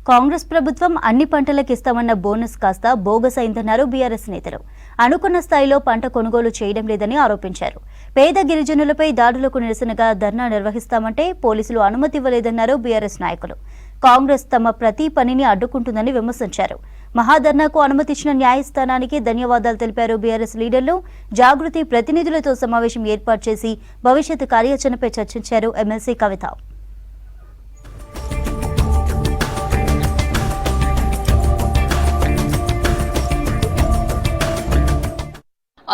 కాంగ్రెస్ ప్రభుత్వం అన్ని పంటలకు ఇస్తామన్న బోనస్ కాస్త బోగస్ అయిందన్నారు బీఆర్ఎస్ నేతలు. అనుకున్న స్థాయిలో పంట కొనుగోలు చేయడం లేదని ఆరోపించారు. పేద గిరిజనులపై దాడులకు నిరసనగా ధర్నా నిర్వహిస్తామంటే పోలీసులు అనుమతి ఇవ్వలేదన్నారు బీఆర్ఎస్ నాయకులు. కాంగ్రెస్ తమ ప్రతి పనిని అడ్డుకుంటుందని విమర్శించారు. మహాధర్నాకు అనుమతిచ్చిన న్యాయస్థానానికి ధన్యవాదాలు తెలిపారు బీఆర్ఎస్ లీడర్లు. జాగృతి ప్రతినిధులతో సమావేశం ఏర్పాటు చేసి భవిష్యత్ కార్యాచరణపై చర్చించారు ఎమ్మెల్సీ కవిత.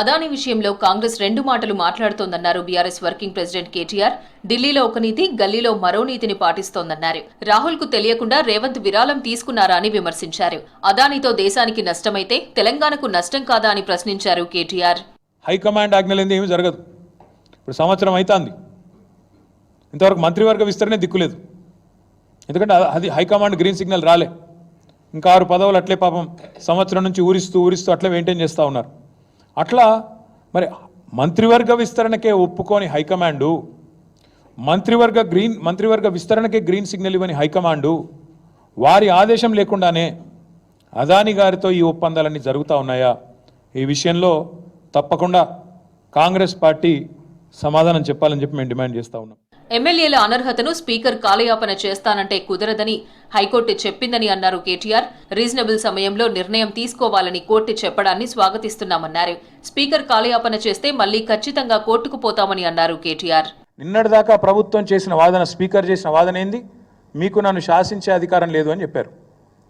అదానీ విషయంలో కాంగ్రెస్ రెండు మాటలు మాట్లాడుతోందన్నారు బీఆర్ఎస్ వర్కింగ్ ప్రెసిడెంట్ కేటీఆర్. ఢిల్లీలో ఒక నీతి, గల్లీలో మరో నీతిని పాటిస్తోందన్నారు. రాహుల్ కు తెలియకుండా రేవంత్ విరాళం తీసుకున్నారా అని విమర్శించారు. అదానీతో దేశానికి నష్టమైతే తెలంగాణకు నష్టం కాదా అని ప్రశ్నించారు కేటీఆర్. హైకమాండ్ ఆజ్ఞలేంది ఏమీ జరగదు. ఇప్పుడు సంవత్సరం అవుతుంది, ఇంతవరకు మంత్రివర్గ విస్తరణ దిక్కులేదు. ఎందుకంటే అది హైకమాండ్ గ్రీన్ సిగ్నల్ రాలే. ఇంకా 6 పదవులు అట్లే పాపం సంవత్సరం నుంచి ఊరిస్తూ అట్లే మెయింటైన్ చేస్తూ ఉన్నారు. అట్లా మరి మంత్రివర్గ విస్తరణకే ఒప్పుకొని హైకమాండు, మంత్రివర్గ విస్తరణకే గ్రీన్ సిగ్నల్ ఇవ్వని హైకమాండు వారి ఆదేశం లేకుండానే అదానీ గారితో ఈ ఒప్పందాలన్నీ జరుగుతూ ఉన్నాయా? ఈ విషయంలో తప్పకుండా కాంగ్రెస్ పార్టీ సమాధానం చెప్పాలని చెప్పి మేము డిమాండ్ చేస్తూ ఉన్నాం. ఎమ్మెల్యేల అనర్హతను స్పీకర్ కాలయాపన చేస్తానంటే కుదరదని హైకోర్టు చెప్పిందని అన్నారు కేటీఆర్. రీజనబుల్ సమయంలో నిర్ణయం తీసుకోవాలని కోర్టు చెప్పడాన్ని స్వాగతిస్తున్నామన్నారు. స్పీకర్ కాలయాపన చేస్తే మళ్లీ ఖచ్చితంగా కోర్టుకు పోతామని అన్నారు కేటీఆర్. నిన్నటిదాకా ప్రభుత్వం చేసిన వాదన, స్పీకర్ చేసిన వాదన ఏంది? మీకు నన్ను శాసించే అధికారం లేదు అని చెప్పారు.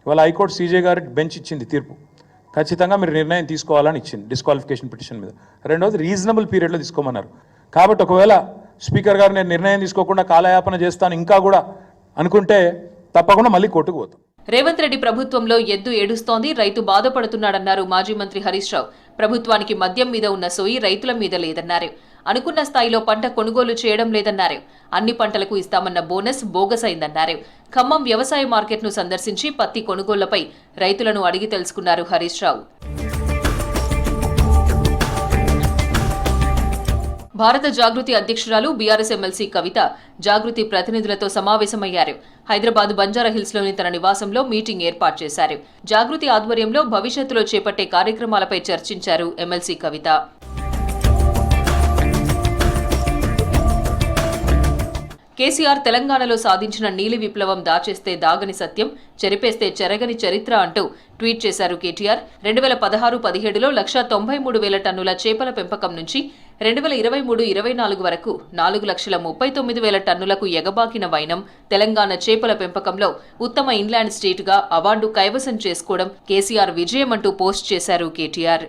ఇవాళ హైకోర్టు సీజే గారి బెంచ్ ఇచ్చింది తీర్పు. ఖచ్చితంగా మీరు నిర్ణయం తీసుకోవాలని ఇచ్చింది డిస్క్వాలిఫికేషన్ పిటిషన్ మీద. రెండవది రీజనబుల్ పీరియడ్లో తీసుకోమన్నారు. కాబట్టి ఒకవేళ స్పీకర్ గారు నేను నిర్ణయం తీసుకోకుండా కాలయాపన చేస్తాను ఇంకా కూడా అనుకుంటే తప్పకుండా మళ్ళీ కోర్టుకు పోతాం. రేవంత్ రెడ్డి ప్రభుత్వంలో ఎద్దు ఏడుస్తోంది, రైతు బాధపడుతున్నాడన్నారు మాజీ మంత్రి హరీష్ రావు. ప్రభుత్వానికి మద్యం మీద ఉన్న సోయి రైతుల మీద లేదన్నారు. అనుకున్న స్థాయిలో పంట కొనుగోలు చేయడం లేదన్నారు. అన్ని పంటలకు ఇస్తామన్న బోనస్ బోగస్ అయిందన్నారు. ఖమ్మం వ్యవసాయ మార్కెట్ను సందర్శించి పత్తి కొనుగోళ్లపై రైతులను అడిగి తెలుసుకున్నారు హరీష్ రావు. భారత జాగృతి అధ్యక్షురాలు బీఆర్ఎస్ ఎమ్మెల్సీ కవిత జాగృతి ప్రతినిధులతో సమావేశమయ్యారు. హైదరాబాద్ బంజారాహిల్స్లోని తన నివాసంలో మీటింగ్ ఏర్పాటు చేశారు. జాగృతి ఆధ్వర్యంలో భవిష్యత్తులో చేపట్టే కార్యక్రమాలపై చర్చించారు ఎమ్మెల్సీ కవిత. కేసీఆర్ తెలంగాణలో సాధించిన నీలి విప్లవం దాచేస్తే దాగని సత్యం, చెరిపేస్తే చెరగని చరిత్ర అంటూ ట్వీట్ చేశారు కేటీఆర్. 2016-17లో 193,000 టన్నుల చేపల పెంపకం నుంచి 2023-24 వరకు 4,39,000 టన్నులకు ఎగబాకిన వైనం తెలంగాణ చేపల పెంపకంలో ఉత్తమ ఇన్లాండ్ స్టేట్గా అవార్డు కైవసం చేసుకోవడం కేసీఆర్ విజయమంటూ పోస్ట్ చేశారు కేటీఆర్.